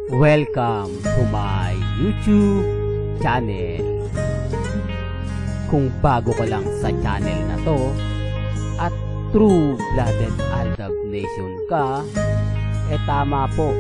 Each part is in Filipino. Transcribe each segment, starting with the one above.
Welcome to my YouTube channel. Kung bago ka lang sa channel na to at true-blooded Aldab Nation ka, tama po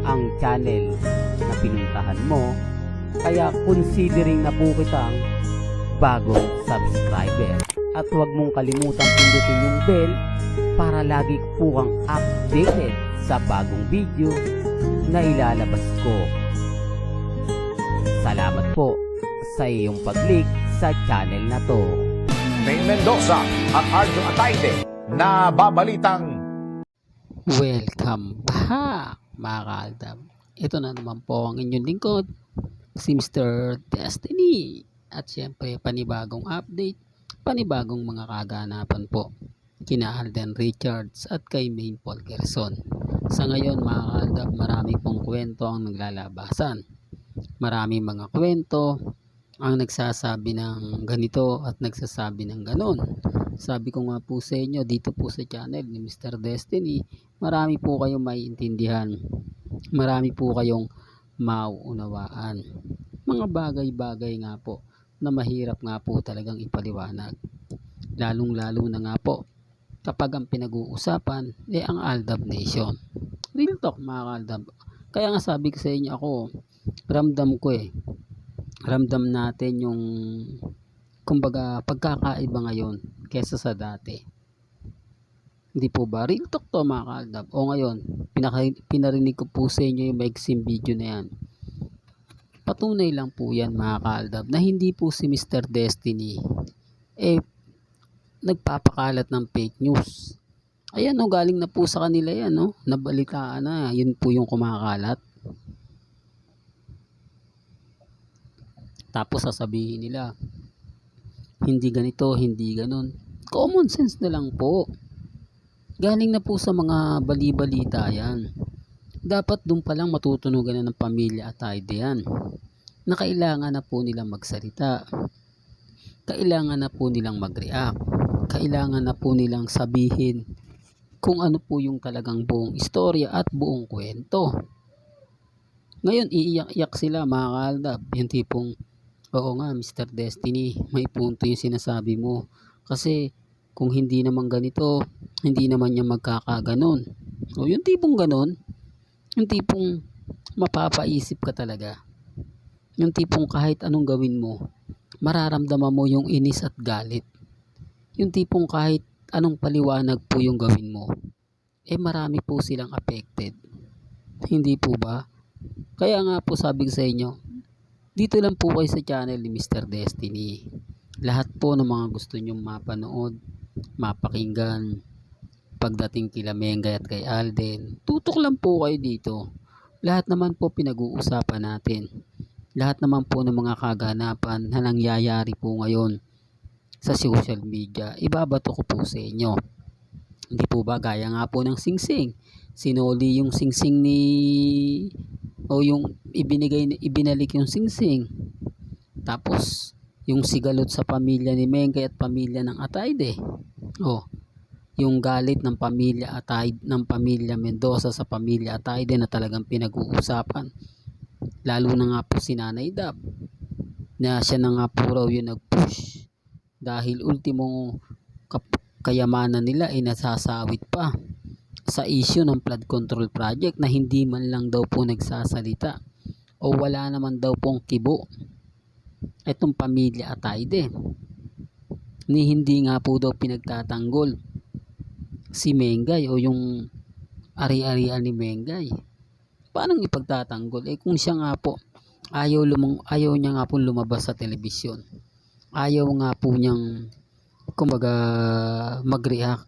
ang channel na pinuntahan mo. Kaya considering na po kitang bagong subscriber. At huwag mong kalimutan pindutin yung bell para lagi po kang updated sa bagong video na ilalabas ko. Salamat po sa iyong pag-click sa channel na to. May Mendoza at Arjo Atayde na babalitang Welcome back mga kaaldab. Ito na naman po ang inyong lingkod, si Mr. Destiny. At syempre panibagong update, panibagong mga kaganapan po kina Alden Richards at kay Maine Paul Quezon. Sa ngayon mga kaaldab, marami pong kwento ang naglalabasan. Marami mga kwento ang nagsasabi ng ganito at nagsasabi ng ganon. Sabi ko nga po sa inyo dito po sa channel ni Mr. Destiny, marami po kayong maiintindihan, marami po kayong mauunawaan. Mga bagay-bagay nga po na mahirap nga po talagang ipaliwanag. Lalong-lalo na nga po kapag ang pinag-uusapan ang Aldab Nation. Real talk mga kaaldab. Kaya nga sabi ko sa inyo, ako ramdam ko ramdam natin yung kumbaga pagkakaiba ngayon kesa sa dati. Hindi po ba? Real talk to mga kaaldab. O ngayon, pinarinig ko po sa inyo yung maiksing video na yan. Patunay lang po yan mga kaaldab na hindi po si Mr. Destiny nagpapakalat ng fake news. Ayan galing na po sa kanila yan nabalitaan na, yun po yung kumakalat. Tapos sasabihin nila hindi ganito, hindi ganon. Common sense na lang po. Galing na po sa mga bali-balita yan. Dapat doon pa lang matutunugan na ng pamilya at idea yan. Na kailangan na po nilang magsalita. Kailangan na po nilang mag-react. Kailangan na po nilang sabihin kung ano po yung talagang buong istorya at buong kwento. Ngayon, iiyak-iyak sila mga kaaldab. Yung tipong, oo nga Mr. Destiny, may punto yung sinasabi mo. Kasi kung hindi naman ganito, hindi naman niya magkakaganon. O yung tipong ganon, yung tipong mapapaisip ka talaga. Yung tipong kahit anong gawin mo, mararamdaman mo yung inis at galit. Yung tipong kahit anong paliwanag po yung gawin mo, marami po silang affected. Hindi po ba? Kaya nga po sabi ko sa inyo, dito lang po kayo sa channel ni Mr. Destiny. Lahat po ng mga gusto nyong mapanood, mapakinggan, pagdating kila Mengay at kay Alden, tutok lang po kayo dito. Lahat naman po pinag-uusapan natin. Lahat naman po ng mga kaganapan na nangyayari po ngayon sa social media, ibabato ko po sa inyo. Hindi po ba gaya nga po ng singsing? Sinoli yung singsing yung ibinalik yung singsing. Tapos yung sigalot sa pamilya ni Mengay at pamilya ng Atayde. Yung galit ng pamilya Atayde, ng pamilya Mendoza sa pamilya Atayde na talagang pinag-uusapan. Lalo na nga po si Nanay Dab na siya na nga po raw yung nag-push dahil ultimong kayamanan nila nasasawit pa sa issue ng flood control project na hindi man lang daw po nagsasalita o wala naman daw pong kibo itong pamilya Atayde ni hindi nga po daw pinagtatanggol si Mengay o yung ari-arian ni Mengay. Paano ipagtatanggol? Kung siya nga po ayaw niya nga po lumabas sa telebisyon, ayaw nga po niyang kumbaga mag-react,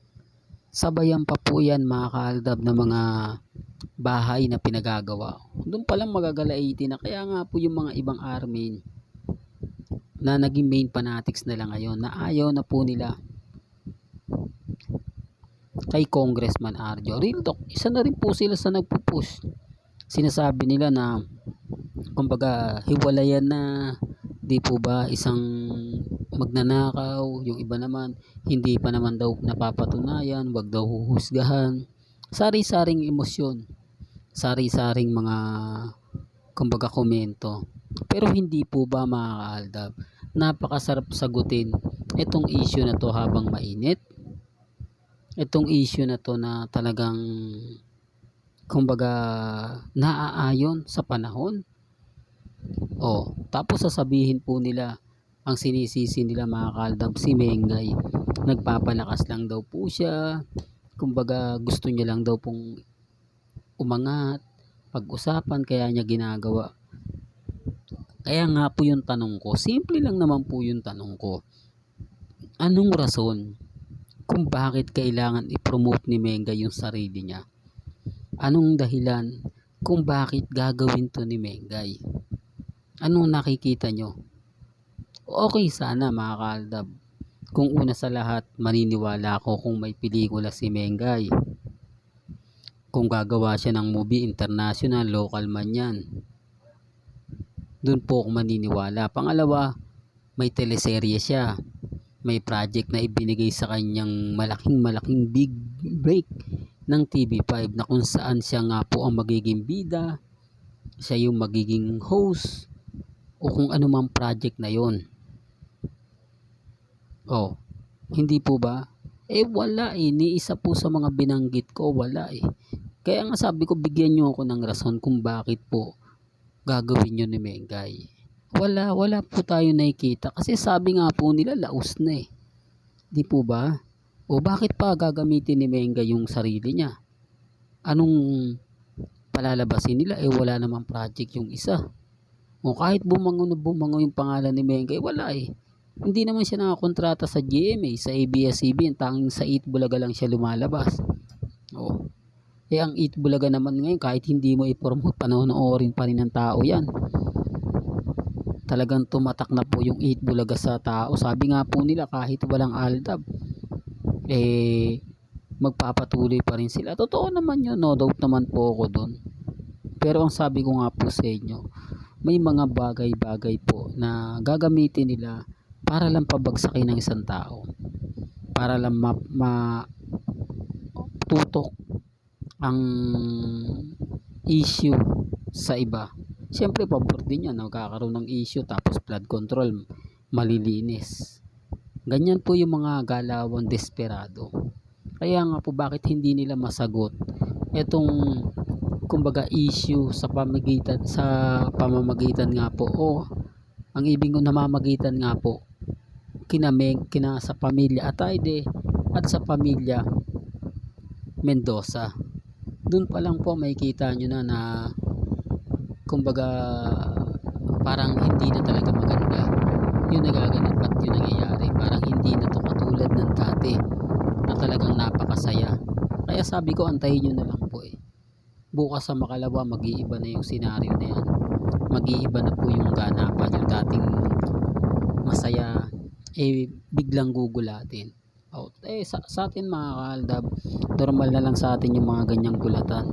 sabayan pa po yan mga kaaldab na mga bahay na pinagagawa. Doon palang magagalaitin na. Kaya nga po yung mga ibang army na naging main fanatics na lang ngayon na ayaw na po nila kay Congressman Arjo. Real talk, isa na rin po sila sa nagpupush. Sinasabi nila na kumbaga hiwalayan na, di po ba, isang magnanakaw, yung iba naman hindi pa naman daw napapatunayan, wag daw huhusgahan. Sari-saring emosyon, sari-saring mga kumbaga komento. Pero hindi po ba mga kaaldab, napakasarap sagutin itong issue na to habang mainit? Itong issue na to na talagang kumbaga naaayon sa panahon. Tapos sasabihin po nila, ang sinisisi nila mga kaaldab, si Mengay. Nagpapalakas lang daw po siya. Kumbaga gusto niya lang daw pong umangat, pag-usapan, kaya niya ginagawa. Kaya nga po yung tanong ko, simple lang naman po yung tanong ko. Anong rason kung bakit kailangan i-promote ni Mengay yung sarili niya? Anong dahilan kung bakit gagawin to ni Mengay? Anong nakikita nyo? Okay sana mga kaaldab, kung una sa lahat maniniwala ako kung may pelikula si Mengay. Kung gagawa siya ng movie, international, local man yan, dun po ako maniniwala. Pangalawa, may teleserye siya, may project na ibinigay sa kanyang malaking big break ng TV5 na kung saan siya nga po ang magiging bida, siya yung magiging host, o kung ano mang project na yon. Hindi po ba? Wala ni isa po sa mga binanggit ko, wala Kaya nga sabi ko, bigyan nyo ako ng rason kung bakit po gagawin nyo ni Mengay. Wala po tayo nakikita. Kasi sabi nga po nila, laos na Di po ba? Bakit pa gagamitin ni Mengay yung sarili niya? Anong palalabasin nila? Wala namang project yung isa. Kahit bumangon yung pangalan ni Mengay, wala Hindi naman siya nakakontrata sa GMA, sa ABS-CBN, tanging sa Eat Bulaga lang siya lumalabas. Ang Eat Bulaga naman ngayon, kahit hindi mo i-promote, panonoorin pa rin ng tao yan. Talagang tumatak na po yung Eat Bulaga sa tao. Sabi nga po nila, kahit walang aldab, magpapatuloy pa rin sila. Totoo naman yun, no doubt naman po ako dun. Pero ang sabi ko nga po sa inyo, may mga bagay-bagay po na gagamitin nila para lang pabagsakin ng isang tao, para lang tutok ang issue sa iba. Siyempre pabor din yan, nagkakaroon ng issue tapos flood control, malilinis. Ganyan po yung mga galawang desperado. Kaya nga po bakit hindi nila masagot itong kumbaga issue sa pamamagitan nga po, ang ibig ko namamagitan nga po kina sa pamilya Atayde at sa pamilya Mendoza. Doon pa lang po makikita nyo na kumbaga parang hindi na talaga maganda yung nagaganap at yung nangyayari. Parang hindi na to katulad ng dati na talagang napakasaya. Kaya sabi ko, antayin nyo na lang po bukas sa Makalawa, mag-iiba na yung senaryo na yan. Mag-iiba na po yung ganapan. Yung dating masaya biglang gugulatin. Sa atin mga kaaldab, normal na lang sa atin yung mga ganyang gulatan.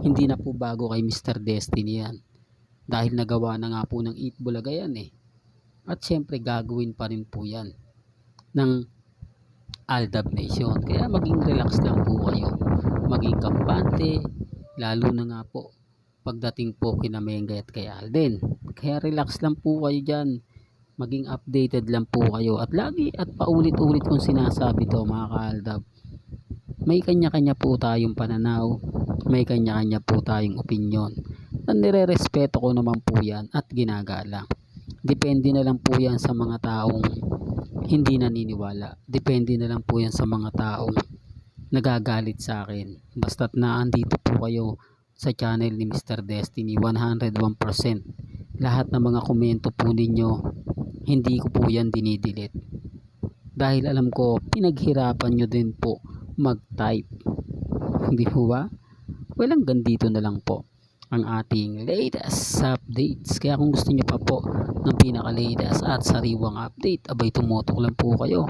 Hindi na po bago kay Mr. Destiny yan, dahil nagawa na nga po ng Eat Bulaga yan at syempre gagawin pa rin po yan ng Aldab Nation. Kaya maging relax lang po kayo, maging kampante, lalo na nga po pagdating po kina Mengay at kay Alden. Kaya relax lang po kayo dyan, maging updated lang po kayo, at lagi at paulit-ulit kong sinasabi to mga kaaldab, may kanya-kanya po tayong pananaw, may kanya-kanya po tayong opinyon, at nire-respeto ko naman po yan at ginagalang. Depende na lang po yan sa mga taong hindi naniniwala, depende na lang po yan sa mga taong nagagalit sa akin. Basta't na andito po kayo sa channel ni Mr. Destiny, 101%. Lahat ng mga komento po ninyo, hindi ko po yan dinidelete. Dahil alam ko, pinaghirapan nyo din po mag-type. Hindi po ba? Hanggang dito na lang po ang ating latest updates. Kaya kung gusto nyo pa po ng pinaka-latest at sariwang update, abay tumutok lang po kayo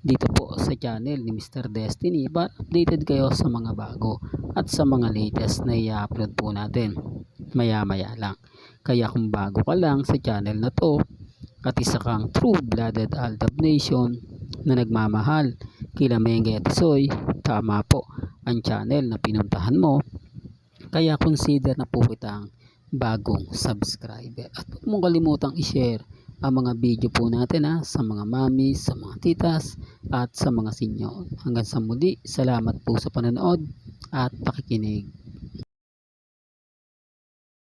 dito po sa channel ni Mr. Destiny para updated kayo sa mga bago at sa mga latest na i-upload po natin maya-maya lang. Kaya kung bago ka lang sa channel na to at isa kang true-blooded Aldab Nation na nagmamahal kila Mengay at Soy, tama po ang channel na pinuntahan mo. Kaya consider na po kitang bagong subscriber. At huwag mong kalimutang i-share ang mga video po natin sa mga mamis, sa mga titas at sa mga sinyo. Hanggang sa muli, salamat po sa panonood at pakikinig.